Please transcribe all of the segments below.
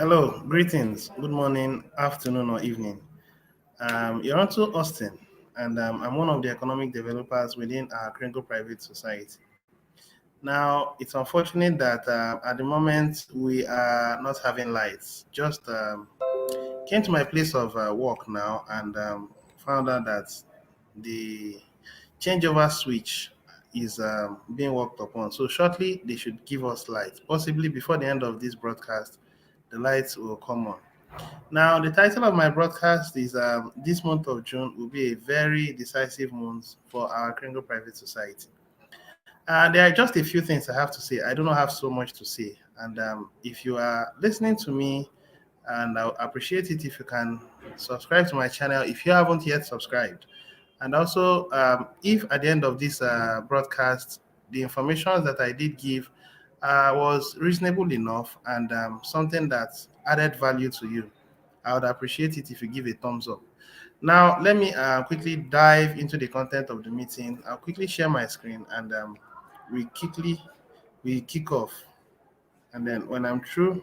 Hello, greetings, good morning, afternoon, or evening. You're on to Austin, and I'm one of the economic developers within our Kringle Private Society. Now, it's unfortunate that at the moment we are not having lights. Just came to my place of work now and found out that the changeover switch is being worked upon. So shortly, they should give us light. Possibly before the end of this broadcast, the lights will come on. Now, the title of my broadcast is This Month of June will be a very decisive month for our Kringle Private Society. There are just a few things I have to say. I do not have so much to say. And if you are listening to me, and I appreciate it if you can subscribe to my channel if you haven't yet subscribed. And also, if at the end of this broadcast, the information that I did give was reasonable enough and something that added value to you, I would appreciate it if you give a thumbs up. Now, let me quickly dive into the content of the meeting. I'll quickly share my screen and we quickly we kick off. And then when I'm through,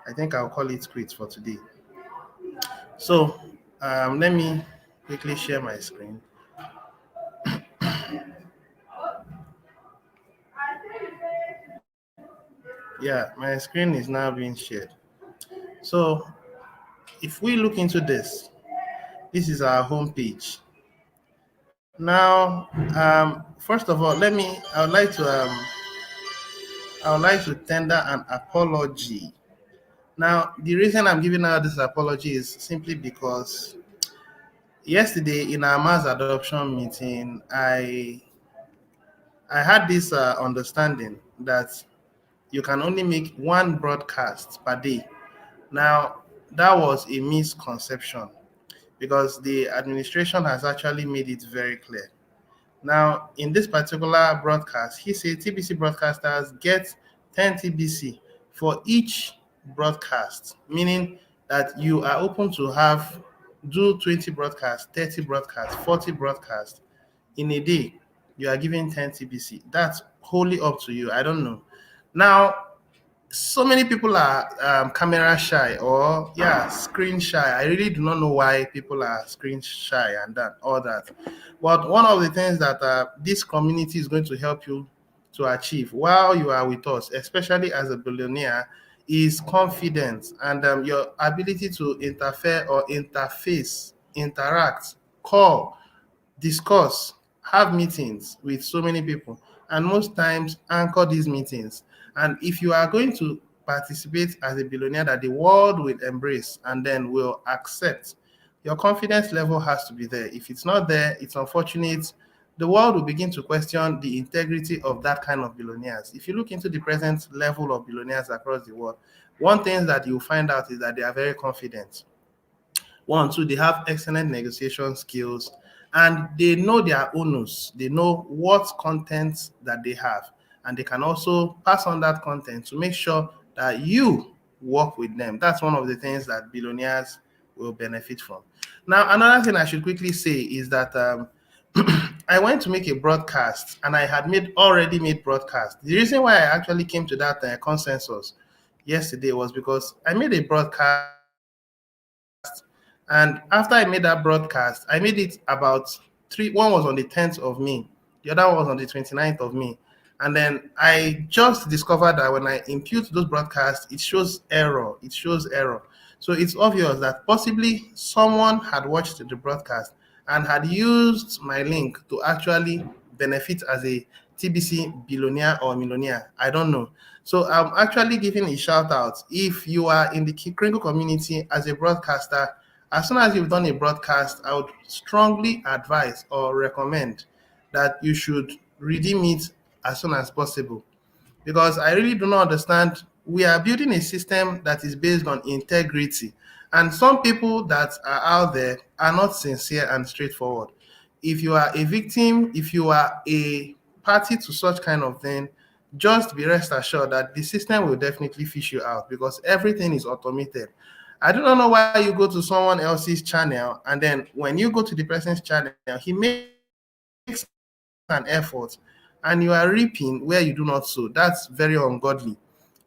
I think I'll call it quits for today. So let me quickly share my screen. Yeah, my screen is now being shared. So if we look into this, this is our homepage. Now, first of all, I would like to tender an apology. Now, the reason I'm giving out this apology is simply because yesterday in our mass adoption meeting, I had this understanding that you can only make one broadcast per day. Now, that was a misconception because the administration has actually made it very clear. Now, in this particular broadcast, he said TBC broadcasters get 10 TBC for each broadcast, meaning that you are open to have do 20 broadcasts, 30 broadcasts, 40 broadcasts in a day. You are given 10 TBC. That's wholly up to you. I don't know. Now, so many people are camera shy or screen shy. I really do not know why people are screen shy and that all that. But one of the things that this community is going to help you to achieve while you are with us, especially as a billionaire, is confidence and your ability to interfere or interface, interact, call, discuss, have meetings with so many people, and most times anchor these meetings. And if you are going to participate as a billionaire that the world will embrace and then will accept, your confidence level has to be there. If it's not there, it's unfortunate. The world will begin to question the integrity of that kind of billionaires. If you look into the present level of billionaires across the world, one thing that you'll find out is that they are very confident. One, two, they have excellent negotiation skills and they know their owners. They know what content that they have, and they can also pass on that content to make sure that you work with them. That's one of the things that billionaires will benefit from. Now, another thing I should quickly say is that I went to make a broadcast and I had already made broadcast. The reason why I actually came to that consensus yesterday was because I made a broadcast, and after I made that broadcast, I made it about three. One was on the 10th of May, the other one was on the 29th of May. And then I just discovered that when I impute those broadcasts, it shows error. It shows error. So it's obvious that possibly someone had watched the broadcast and had used my link to actually benefit as a TBC billionaire or millionaire. I don't know. So I'm actually giving a shout out. If you are in the Kringle community as a broadcaster, as soon as you've done a broadcast, I would strongly advise or recommend that you should redeem it as soon as possible. Because I really do not understand. We are building a system that is based on integrity. And some people that are out there are not sincere and straightforward. If you are a victim, if you are a party to such kind of thing, just be rest assured that the system will definitely fish you out because everything is automated. I do not know why you go to someone else's channel and then when you go to the person's channel, he makes an effort and you are reaping where you do not sow. That's very ungodly.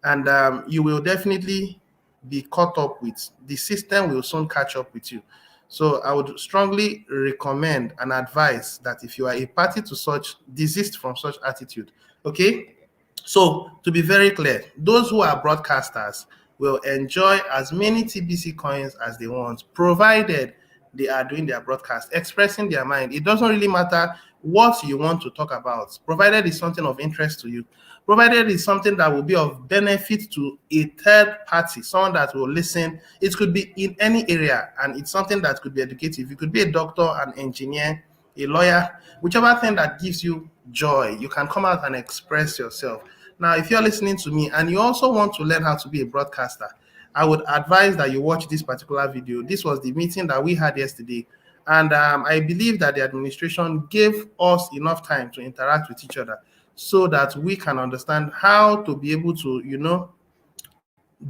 And you will definitely be caught up with. The system will soon catch up with you. So I would strongly recommend and advise that if you are a party to such, desist from such attitude. Okay? So, to be very clear, those who are broadcasters will enjoy as many TBC coins as they want, provided they are doing their broadcast, expressing their mind. It doesn't really matter what you want to talk about, provided it's something of interest to you, provided it's something that will be of benefit to a third party, someone that will listen. It could be in any area, and it's something that could be educative. You could be a doctor, an engineer, a lawyer, whichever thing that gives you joy, you can come out and express yourself. Now, if you're listening to me and you also want to learn how to be a broadcaster, I would advise that you watch this particular video. This was the meeting that we had yesterday. And I believe that the administration gave us enough time to interact with each other so that we can understand how to be able to,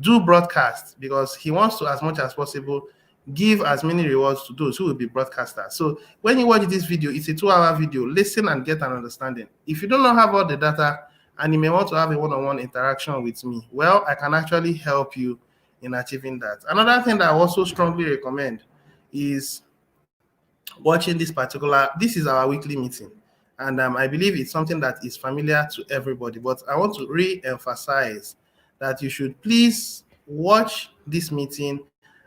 do broadcast, because he wants to, as much as possible, give as many rewards to those who will be broadcasters. So when you watch this video, it's a 2-hour video. Listen and get an understanding. If you do not have all the data and you may want to have a one-on-one interaction with me, well, I can actually help you in achieving that. Another thing that I also strongly recommend is watching this is our weekly meeting. And I believe it's something that is familiar to everybody, but I want to re-emphasize that you should please watch this meeting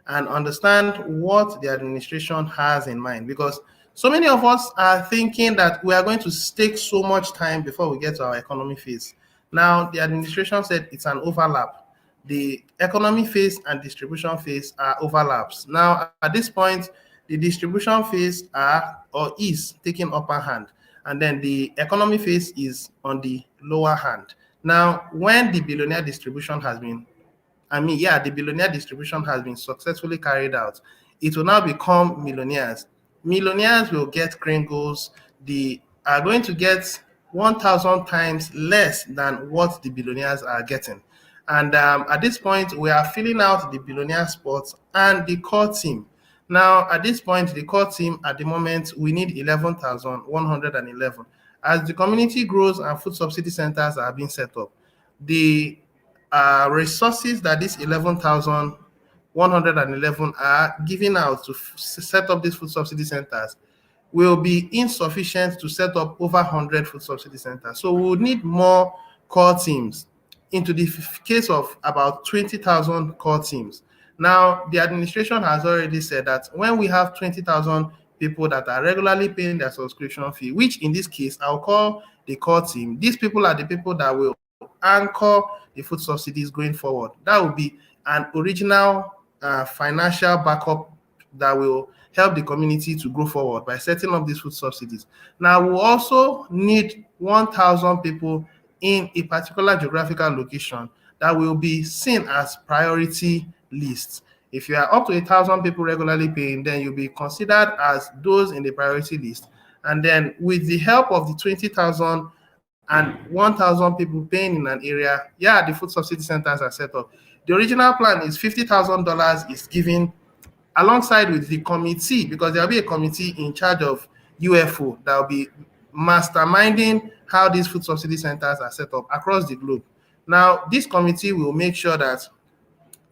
and understand what the administration has in mind, because so many of us are thinking that we are going to take so much time before we get to our economy phase. Now, the administration said it's an overlap. The economy phase and distribution phase are overlaps. Now, at this point, the distribution phase is taking upper hand, and then the economy phase is on the lower hand. Now, when the billionaire distribution has been successfully carried out, it will now become millionaires. Millionaires will get Kringles. They are going to get 1,000 times less than what the billionaires are getting. And at this point, we are filling out the billionaire spots and the core team. Now, at this point, the core team at the moment, we need 11,111. As the community grows and food subsidy centers are being set up, the resources that these 11,111 are giving out to set up these food subsidy centers will be insufficient to set up over 100 food subsidy centers. So we will need more core teams, into the case of about 20,000 core teams. Now, the administration has already said that when we have 20,000 people that are regularly paying their subscription fee, which in this case I'll call the core team, these people are the people that will anchor the food subsidies going forward. That will be an original financial backup that will help the community to go forward by setting up these food subsidies. Now, we'll also need 1,000 people in a particular geographical location that will be seen as priority lists. If you are up to 1,000 people regularly paying, then you'll be considered as those in the priority list. And then with the help of the 20,000 and 1,000 people paying in an area, the food subsidy centers are set up. The original plan is $50,000 is given alongside with the committee, because there'll be a committee in charge of UFO that will be masterminding how these food subsidy centers are set up across the globe. Now, this committee will make sure that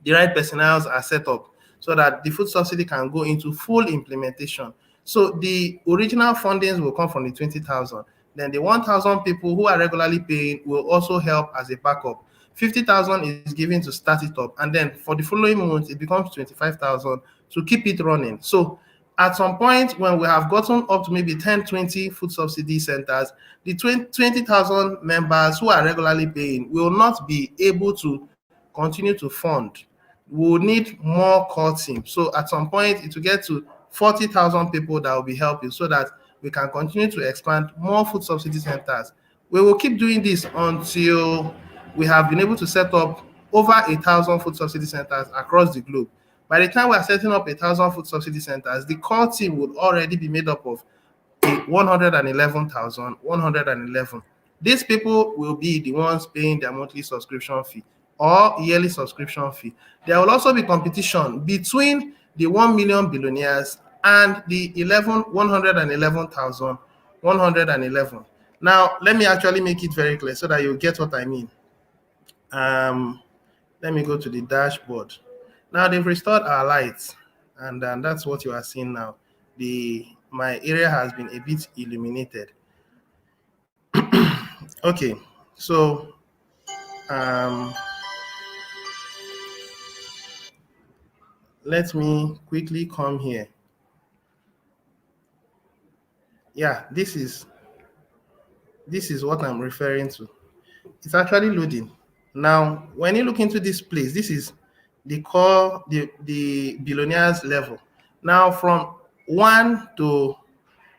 the right personnel are set up so that the food subsidy can go into full implementation. So the original fundings will come from the 20,000. Then the 1,000 people who are regularly paying will also help as a backup. 50,000 is given to start it up, and then for the following month, it becomes 25,000 to keep it running. So at some point, when we have gotten up to maybe 10, 20 food subsidy centers, the 20,000 members who are regularly paying will not be able to continue to fund. We will need more core team. So at some point, it will get to 40,000 people that will be helping so that we can continue to expand more food subsidy centers. We will keep doing this until we have been able to set up over 1,000 food subsidy centers across the globe. By the time we are setting up 1,000 food subsidy centers, the core team would already be made up of 111,111. These people will be the ones paying their monthly subscription fee or yearly subscription fee. There will also be competition between the 1 million billionaires and the 111,111. Now, let me actually make it very clear so that you get what I mean. Let me go to the dashboard. Now they've restored our lights, and that's what you are seeing now. The My area has been a bit illuminated. Okay, so um, let me quickly come here. Yeah, this is what I'm referring to. It's actually loading. Now, when you look into this place, this is the core, the billionaires level. Now, from 1 to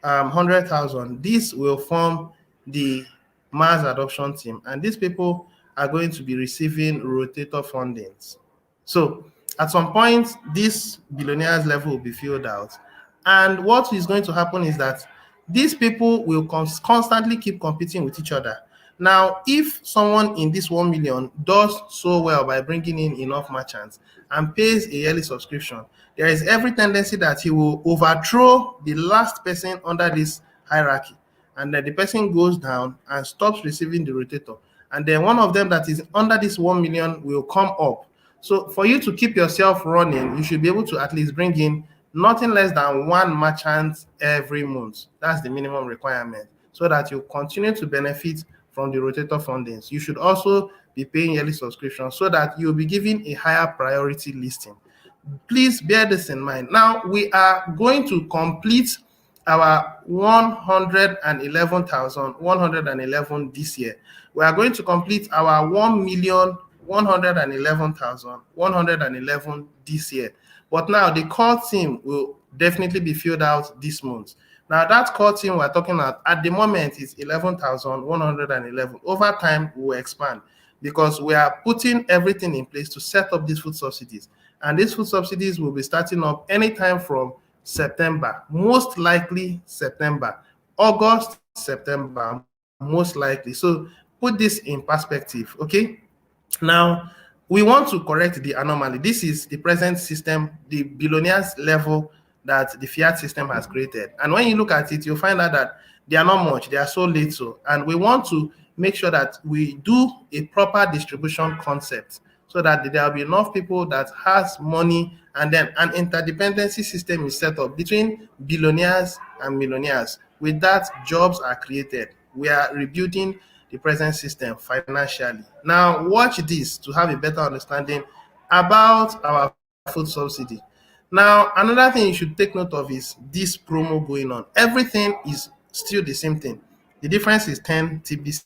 100,000, this will form the mass adoption team, and these people are going to be receiving rotator fundings. So at some point, this billionaires level will be filled out, and what is going to happen is that these people will constantly keep competing with each other. Now, if someone in this 1 million does so well by bringing in enough merchants and pays a yearly subscription, there is every tendency that he will overthrow the last person under this hierarchy. And then the person goes down and stops receiving the rotator. And then one of them that is under this 1 million will come up. So for you to keep yourself running, you should be able to at least bring in nothing less than one merchant every month. That's the minimum requirement, so that you continue to benefit from the rotator fundings. You should also be paying yearly subscription so that you'll be given a higher priority listing. Please bear this in mind. Now we are going to complete our 111,111 this year. We are going to complete our 1,111,111 this year. But now the core team will definitely be filled out this month. Now that core team we're talking about at the moment is 11,111. Over time, we will expand because we are putting everything in place to set up these food subsidies. And these food subsidies will be starting up anytime from September, most likely September, August, September, most likely. So put this in perspective, okay? Now, we want to correct the anomaly. This is the present system, the billionaires level that the fiat system has created. And when you look at it, you'll find out that they are not much, they are so little. And we want to make sure that we do a proper distribution concept so that there will be enough people that has money, and then an interdependency system is set up between billionaires and millionaires. With that, jobs are created. We are rebuilding the present system financially. Now, watch this to have a better understanding about our food subsidy. Now, another thing you should take note of is this promo going on. Everything is still the same thing. The difference is 10 TBC.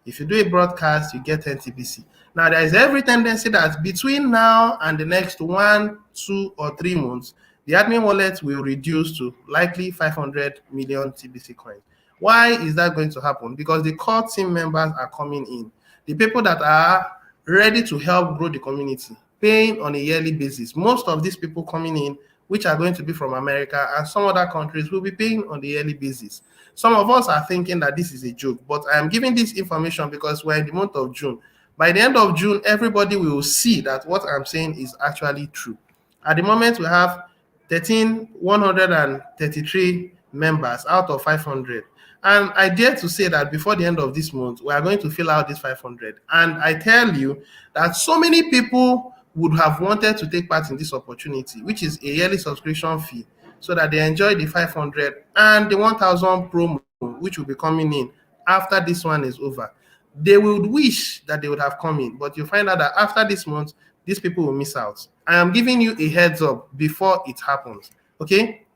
If you do a broadcast, you get 10 TBC. Now, there is every tendency that between now and the next 1, 2, or 3 months, the admin wallet will reduce to likely 500 million TBC coins. Why is that going to happen? Because the core team members are coming in. The people that are ready to help grow the community, paying on a yearly basis. Most of these people coming in, which are going to be from America and some other countries, will be paying on a yearly basis. Some of us are thinking that this is a joke, but I am giving this information because we're in the month of June. By the end of June, everybody will see that what I'm saying is actually true. At the moment, we have 133 members out of 500. And I dare to say that before the end of this month, we are going to fill out this 500. And I tell you that so many people would have wanted to take part in this opportunity, which is a yearly subscription fee, so that they enjoy the 500 and the 1,000 promo, which will be coming in after this one is over. They would wish that they would have come in, but you find out that after this month, these people will miss out. I am giving you a heads up before it happens, okay?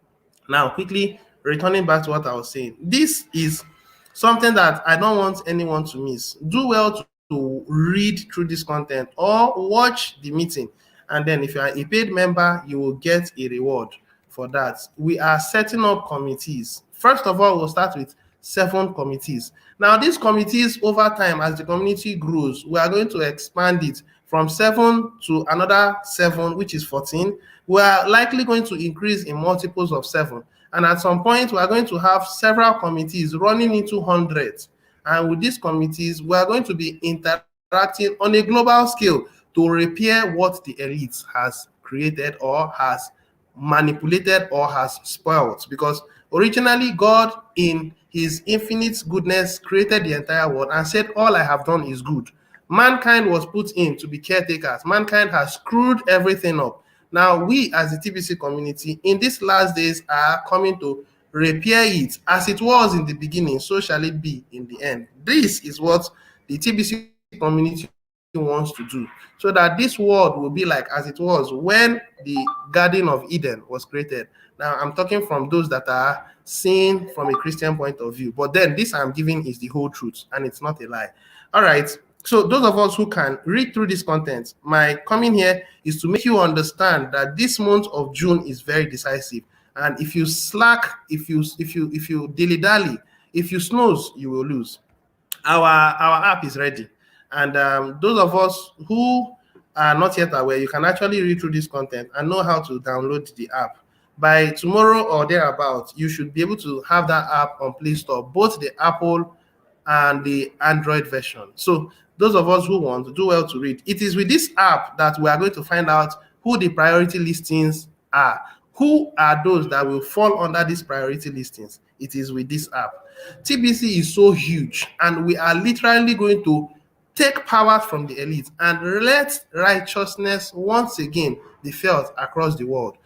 Now, quickly returning back to what I was saying, this is something that I don't want anyone to miss. Do well to read through this content or watch the meeting, and then if you are a paid member, you will get a reward for that. We are setting up committees. First of all, we'll start with 7 committees. Now, these committees, over time, as the community grows, we are going to expand it from 7 to another 7, which is 14. We are likely going to increase in multiples of 7. And at some point, we are going to have several committees running into hundreds. And with these committees, we are going to be interacting on a global scale to repair what the elite has created or has manipulated or has spoiled. Because originally, God, in his infinite goodness, created the entire world and said, all I have done is good. Mankind was put in to be caretakers. Mankind has screwed everything up. Now, we as the TBC community in these last days are coming to repair it. As it was in the beginning, so shall it be in the end. This is what the TBC community wants to do, so that this world will be like as it was when the Garden of Eden was created. Now, I'm talking from those that are seen from a Christian point of view, but then this I'm giving is the whole truth, and it's not a lie. All right. So those of us who can read through this content, my coming here is to make you understand that this month of June is very decisive. And if you slack, if you dilly-dally, if you snooze, you will lose. Our app is ready. And those of us who are not yet aware, you can actually read through this content and know how to download the app. By tomorrow or thereabout, you should be able to have that app on Play Store, both the Apple and the Android version. So those of us who want to do well to read, it is with this app that we are going to find out who the priority listings are. Who are those that will fall under these priority listings? It is with this app. TBC is so huge, and we are literally going to take power from the elite and let righteousness once again be felt across the world.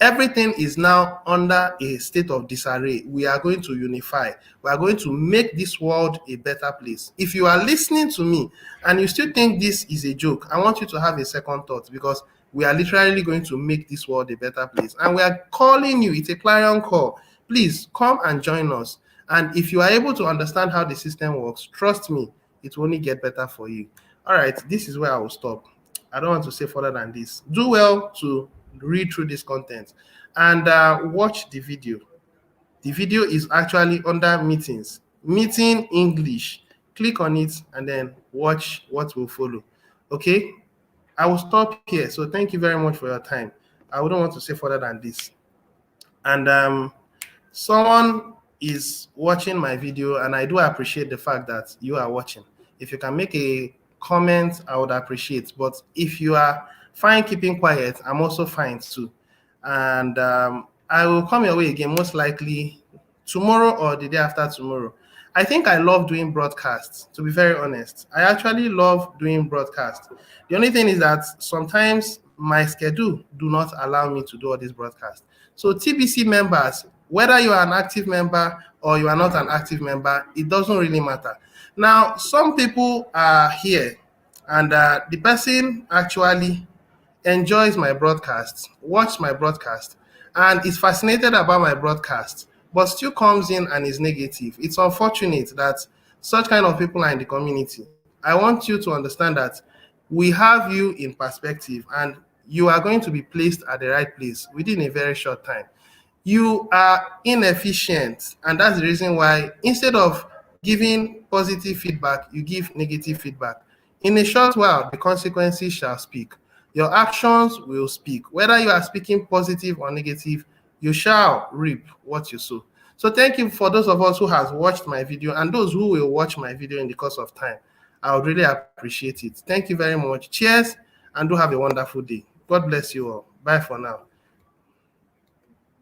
Everything is now under a state of disarray. We are going to unify. We are going to make this world a better place. If you are listening to me and you still think this is a joke, I want you to have a second thought, because we are literally going to make this world a better place. And we are calling you. It's a clarion call. Please come and join us. And if you are able to understand how the system works, trust me, it will only get better for you. All right, this is where I will stop. I don't want to say further than this. Do well to read through this content and watch the video. The video is actually under meetings, meeting English. Click on it and then watch what will follow. Okay, I will stop here. So thank you very much for your time. I wouldn't want to say further than this. And someone is watching my video, and I do appreciate the fact that you are watching. If you can make a comment, I would appreciate. But if you are fine keeping quiet, I'm also fine too. And I will come your way again, most likely tomorrow or the day after tomorrow. I think I love doing broadcasts, to be very honest. I actually love doing broadcasts. The only thing is that sometimes my schedule do not allow me to do all these broadcasts. So TBC members, whether you are an active member or you are not an active member, it doesn't really matter. Now, some people are here and the person actually enjoys my broadcasts, watch my broadcast, and is fascinated about my broadcast, but still comes in and is negative. It's unfortunate that such kind of people are in the community. I want you to understand that we have you in perspective, and you are going to be placed at the right place within a very short time. You are inefficient, and that's the reason why instead of giving positive feedback, you give negative feedback. In a short while, the consequences shall speak. Your actions will speak. Whether you are speaking positive or negative, you shall reap what you sow. So thank you for those of us who has watched my video and those who will watch my video in the course of time. I would really appreciate it. Thank you very much. Cheers, and do have a wonderful day. God bless you all. Bye for now.